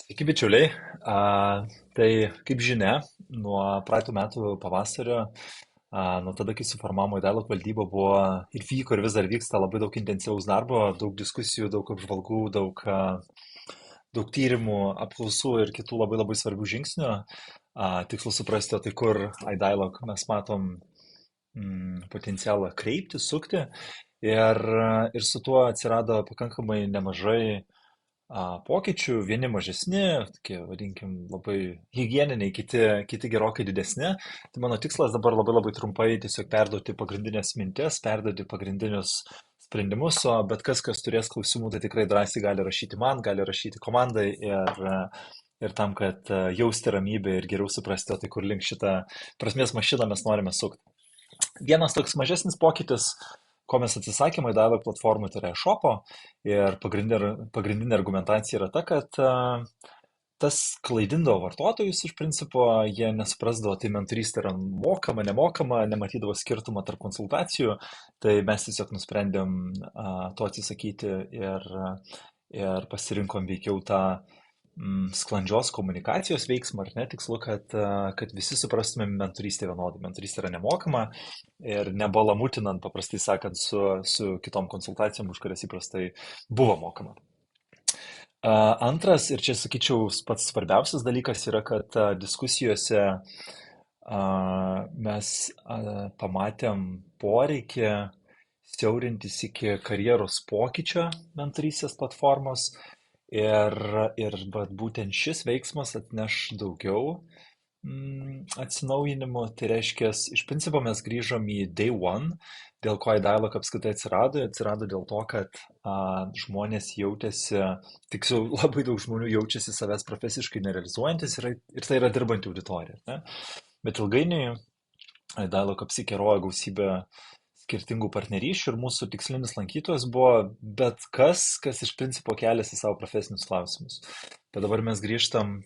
Sveiki, bičiuliai. Tai kaip žinia, nuo praeitų metų pavasario, nuo tada, kai suformavome Dialog valdybą, buvo ir vyko ir vis dar vyksta labai daug intensyvaus darbo, daug diskusijų, daug apžvalgų, daug tyrimų, apklausų ir kitų labai labai svarbių žingsnių. Tikslu suprasti, o tai kur iDialog mes matom potencialą kreipti, sukti. Ir su tuo atsirado pakankamai nemažai pokyčių, vieni mažesni, tokie, vadinkim, labai higieniniai, kiti gerokai didesni. Tai mano tikslas dabar labai labai trumpai tiesiog perduoti pagrindinės mintis, perduoti pagrindinius sprendimus, o bet kas turės klausimų, tai tikrai drąsiai gali rašyti man, gali rašyti komandai ir tam, kad jausti ramybę ir geriau suprasti, o tai kur link šitą prasmės mašiną mes norime sukti. Vienas toks mažesnis pokytis, ko mes atsisakėme Dialog platformai, tai yra šopo. Ir pagrindinė argumentacija yra ta, kad tas klaidindavo vartotojus iš principo, jie nesuprasdavo, tai mentorystė yra mokama, nemokama, nematydavo skirtumą tarp konsultacijų. Tai mes tiesiog nusprendėm to atsisakyti ir pasirinkom veikiau tą sklandžios komunikacijos veiksmą, ar ne, tikslu, kad visi suprastume mentorystę vienodai. Mentorystė yra nemokama ir nebalamutinant, paprastai sakant, su kitom konsultacijom, už kurias įprastai buvo mokama. Antras, ir čia sakyčiau, pats svarbiausias dalykas yra, kad diskusijose mes pamatėm poreikį siaurintis iki karjeros pokyčio mentorystės platformos. Ir vat būtent šis veiksmas atneš daugiau atsinaujinimų. Tai reiškia, iš principo mes grįžom į Day One, dėl ko iDialog apskritai atsirado. Atsirado dėl to, kad žmonės jautėsi, tiksliau labai daug žmonių jaučiasi savęs profesiškai nerealizuojantis ir tai yra dirbanti auditorija. Ne? Bet ilgainiui iDialog apsikerojo gausybę skirtingų partnerysčių ir mūsų tikslinis lankytojas buvo bet kas iš principo keliasi savo profesinius klausimus. Bet dabar mes grįžtam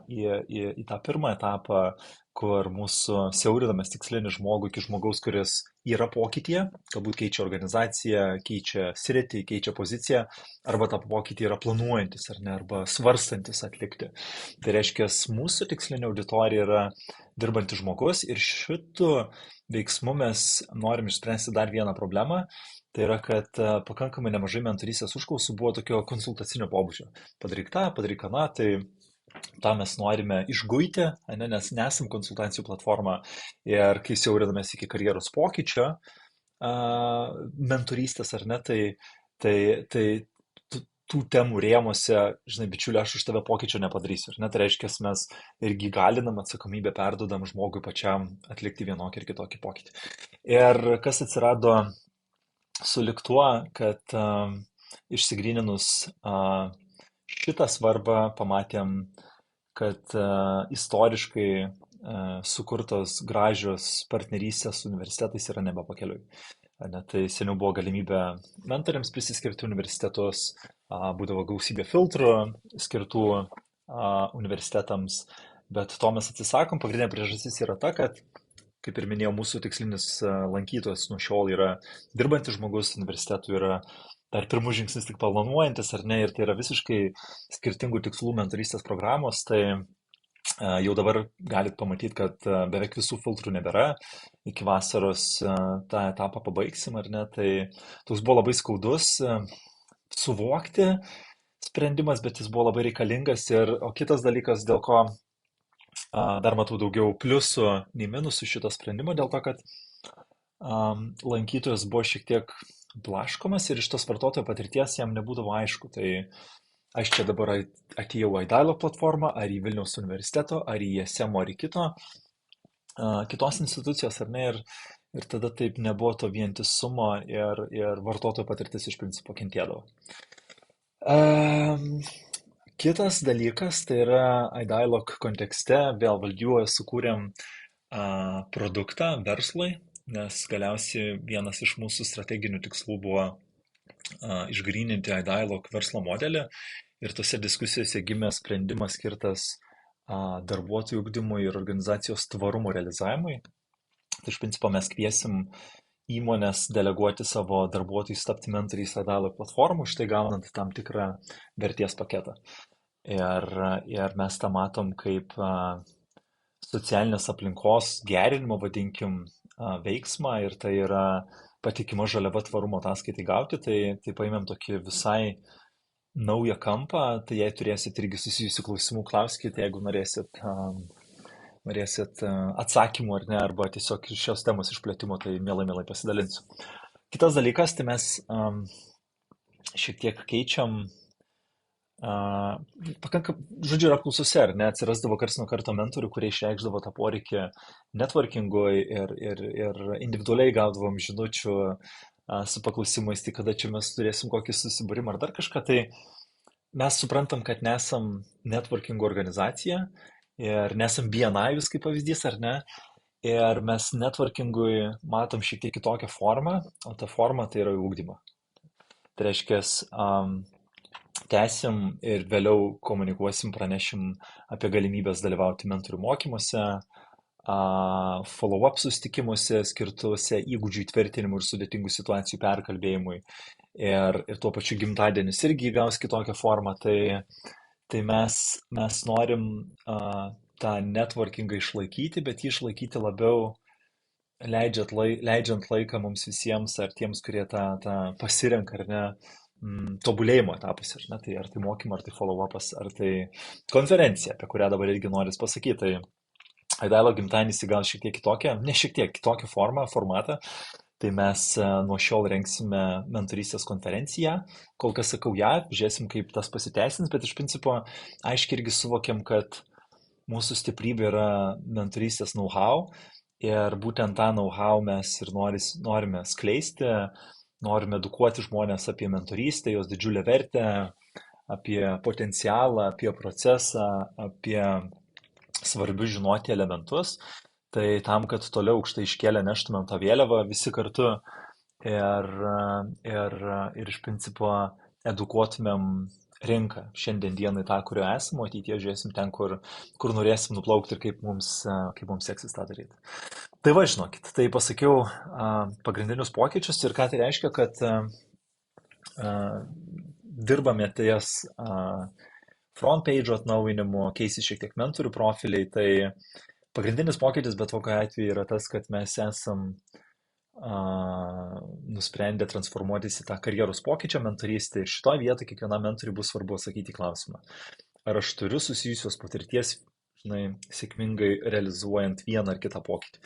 į tą pirmą etapą, kur mūsų siaurinamės tikslinį žmogų iki žmogaus, kuris yra pokytyje, galbūt keičia organizaciją, keičia sritį, keičia poziciją, arba tą pokytį yra planuojantis, ar ne, arba svarstantis atlikti. Tai reiškia, mūsų tikslinė auditorija yra dirbantis žmogus ir šitų veiksmu mes norim išspręsti dar vieną problemą. Tai yra, kad pakankamai nemažai mentorystės užklausų buvo tokio konsultacinio pobūdžio. Padaryk tą, padaryk aną, tai tą mes norime išguiti, ne, nes nesam konsultacijų platforma ir kai siaurinamės iki karjeros pokyčio mentorystės, ar ne, tai tų temų rėmuose, žinai, bičiuli, aš už tave pokyčio nepadarysiu. Ir net reiškia, mes irgi galinam atsakomybę perdodam žmogui pačiam atlikti vienokį ir kitokį pokytį. Ir kas atsirado sulig tuo, kad išsigryninus šitą svarbą pamatėm, kad istoriškai sukurtos gražios partnerystės su universitetais yra nebepakeliui. Tai seniau buvo galimybė mentoriams prisiskirti universitetus, būdavo gausybė filtrų skirtų universitetams, bet to mes atsisakom. Pagrindinė priežastis yra ta, kad, kaip ir minėjau, mūsų tikslinis lankytojas nuo šiol yra dirbantis žmogus, universitetų yra dar pirmus žingsnis tik planuojantis, ar ne, ir tai yra visiškai skirtingų tikslų mentorystės programos. Tai jau dabar galit pamatyti, kad beveik visų filtrų nebėra. Iki vasaros tą etapą pabaigsim, ar ne? Tai toks buvo labai skaudus suvokti sprendimas, bet jis buvo labai reikalingas. O kitas dalykas, dėl ko dar matau daugiau pliusų nei minusų šito sprendimo, dėl to, kad lankytojas buvo šiek tiek blaškomas ir iš tos vartotojo patirties jam nebūdavo aišku. Tai aš čia dabar atėjau į iDialog platformą, ar į Vilniaus universiteto, ar į ISM, ar į kitos institucijos, ar ne, ir tada taip nebuvo to vientisumo ir vartotojo patirtis iš principo kentėdavo. Kitas dalykas, tai yra iDialog kontekste, vėl valdyboje sukūrėm produktą verslui, nes galiausiai vienas iš mūsų strateginių tikslų buvo išgryninti iDialog verslo modelį ir tose diskusijose gimė sprendimas skirtas darbuotojų ugdymui ir organizacijos tvarumo realizavimui. Tai iš principo mes kviesim įmonės deleguoti savo darbuotojus tapti mentoriais iDialog platformų, štai gaunant tam tikrą vertės paketą. ir, ir mes tą matom kaip socialinės aplinkos gerinimo, vadinkim, veiksmą ir tai yra patikima žaliava tvarumo ataskaitai gauti, tai paėmėm tokį visai naują kampą, tai jei turėsit irgi susijusių klausimų, klauskite, jeigu norėsit atsakymų ar ne, arba tiesiog iš šios temos išplėtimo, tai mielai pasidalinsiu. Kitas dalykas, tai mes šiek tiek keičiam, žodžiu, ir apklausose, ar ne, atsirasdavo karts nuo karto mentorių, kurie išreikšdavo tą poreikį networkingui ir individualiai gaudavom žinučių su paklausimais, tai kada čia mes turėsim kokį susibūrimą ar dar kažką, tai mes suprantam, kad nesam networkingo organizacija ir nesam BNI vis kaip pavyzdys, ar ne, ir mes networkingui matom šiek tiek kitokią formą, o ta forma tai yra ugdymo. Tai reiškia, tęsim ir vėliau komunikuosim, pranešim apie galimybės dalyvauti mentorių mokymuose, follow-up susitikimuose skirtuose įgūdžių įtvirtinimui ir sudėtingų situacijų perkalbėjimui. Ir tuo pačiu gimtadienis irgi įgaus kitokią formą. Tai mes norim tą networkingą išlaikyti, bet jį išlaikyti labiau leidžiant laiką mums visiems, ar tiems, kurie tą pasirenka, ar ne, tobulėjimo etapas, ar tai mokymo, ar tai follow-upas, ar tai konferencija, apie kurią dabar irgi noris pasakyti. Tai Aidailo gimtadienis įgal šiek tiek kitokią, ne šiek tiek kitokią formatą. Tai mes nuo šiol rengsime mentorystės konferenciją. Kol kas sakau ją, žiūrėsim, kaip tas pasiteisins, bet iš principo aiškiai irgi suvokiam, kad mūsų stiprybė yra mentorystės know-how ir būtent tą know-how mes ir norime skleisti, norime edukuoti žmonės apie mentorystę, jos didžiulę vertę, apie potencialą, apie procesą, apie svarbius žinoti elementus. Tai tam, kad toliau aukštai iškėlę neštumėm tą vėliavą visi kartu ir iš principo edukuotumėm rinką šiandien dienai tą, kurio esame, o ateityje žiūrėsim ten, kur norėsim nuplaukti ir kaip mums seksis tą daryti. Tai va, žinokit, tai pasakiau pagrindinius pokyčius ir ką tai reiškia, kad dirbame ties front page atnaujinimu, keisis šiek tiek mentorių profiliai, tai pagrindinis pokytis bet kokiu atveju yra tas, kad mes esam nusprendę transformuotis į tą karjeros pokyčią mentorystę ir šitoje vietoje kiekvienam mentoriui bus svarbu atsakyti į klausimą. Ar aš turiu susijusios patirties, sėkmingai realizuojant vieną ar kitą pokytį?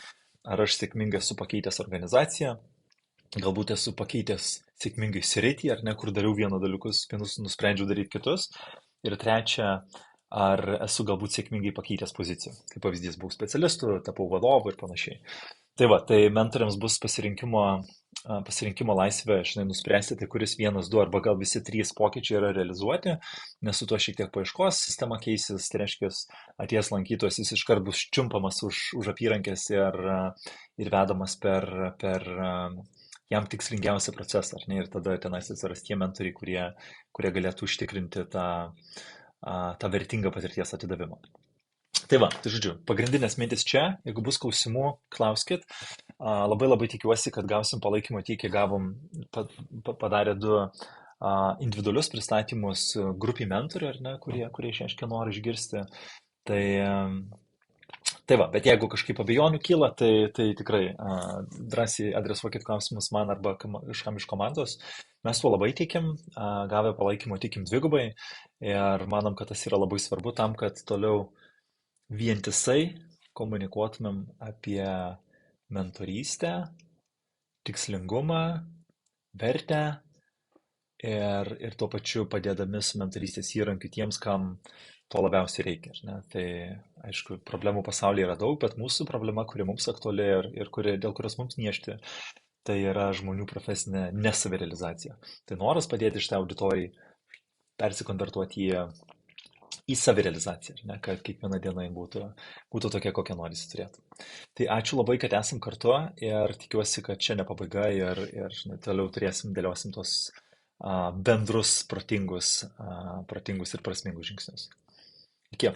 Ar aš sėkmingai esu pakeitęs organizaciją? Galbūt esu pakeitęs sėkmingai sritį, ar ne, kur dariau vienus nusprendžiau daryti kitus. Ir trečia, ar esu galbūt sėkmingai pakeitęs poziciją. Kaip pavyzdys, buvau specialistu, tapau vadovu ir panašiai. Tai va, tai mentoriams bus pasirinkimo laisvė, nuspręsti, tai kuris vienas, du arba gal visi trys pokyčiai yra realizuoti, nes su tuo šiek tiek paieškos sistema keisis, tai reiškia, atėjęs lankytojas jis iškart bus čiumpamas už apyrankės ir vedamas per jam tikslingiausią procesą, ar ne, ir tada tenais atsiras tie mentoriai, kurie galėtų užtikrinti tą vertingą patirties atidavimą. Tai va, tai žodžiu, pagrindinės mintis čia, jeigu bus klausimų, klauskit. Labai tikiuosi, kad gausim palaikymą tiek, kiek gavom padarę 2 individualius pristatymus grupiai mentorių, ar ne, kurie išreiškė norą išgirsti. Tai va, bet jeigu kažkaip abejonių kyla, tai tikrai drąsiai adresuokit klausimus man arba kažkam iš komandos. Mes tuo labai tikim, gavę palaikymą tikim dvigubai ir manom, kad tas yra labai svarbu tam, kad toliau vientisai komunikuotumėm apie mentorystę, tikslingumą, vertę ir tuo pačiu padėdami su mentorystės įrankiu tiems, kam to labiausiai reikia. Ne? Tai aišku, problemų pasaulyje yra daug, bet mūsų problema, kuri mums aktuali ir dėl kurios mums niešti, tai yra žmonių profesinė nesavirealizacija. Tai noras padėti šitai auditorijai persikonvertuoti į savirealizaciją, ne, kad kiekviena diena būtų tokia, kokią norisi turėti. Tai ačiū labai, kad esam kartu ir tikiuosi, kad čia ne pabaiga ir toliau dėliosim tos bendrus, protingus ir prasmingus žingsnius. Iki.